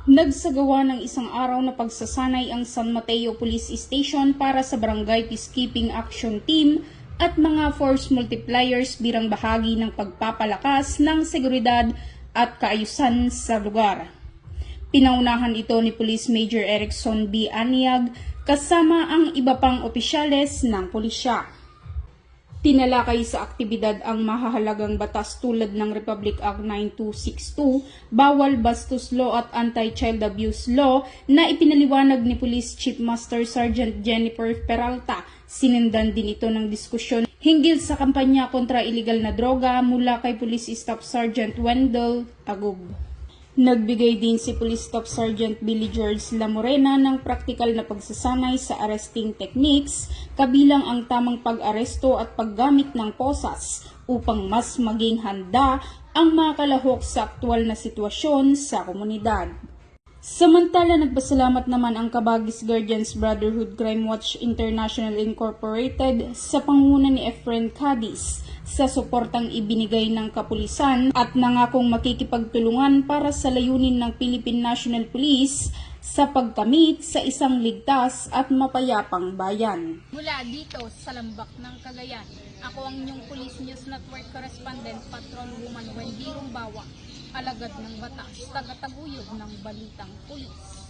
Nagsagawa ng isang araw na pagsasanay ang San Mateo Police Station para sa Barangay Peacekeeping Action Team at mga force multipliers bilang bahagi ng pagpapalakas ng seguridad at kaayusan sa lugar. Pinaunahan ito ni Police Major Erickson B. Aniag kasama ang iba pang opisyales ng pulisya. Tinalakay sa aktibidad ang mahahalagang batas tulad ng Republic Act 9262, Bawal Bastos Law at Anti-Child Abuse Law na ipinaliwanag ni Police Chief Master Sergeant Jennifer Peralta. Sinundan din ito ng diskusyon hinggil sa kampanya kontra iligal na droga mula kay Police Staff Sergeant Wendell Tagub. Nagbigay din si Police Staff Sergeant Billy George Lamorena ng praktikal na pagsasanay sa arresting techniques kabilang ang tamang pag-aresto at paggamit ng posas upang mas maging handa ang mga kalahok sa aktwal na sitwasyon sa komunidad. Samantala, nagpasalamat naman ang Kabagis Guardians Brotherhood Crime Watch International Incorporated sa pangunguna ni Efren Cadiz sa suportang ibinigay ng kapulisan at nangakong makikipagtulungan para sa layunin ng Philippine National Police sa pagkamit sa isang ligtas at mapayapang bayan. Mula dito sa Lambak ng Cagayan, ako ang inyong Police News Network Correspondent Patrolwoman Wendy Rumbawa, alagad ng batas, tagataguyod ng balitang pulis.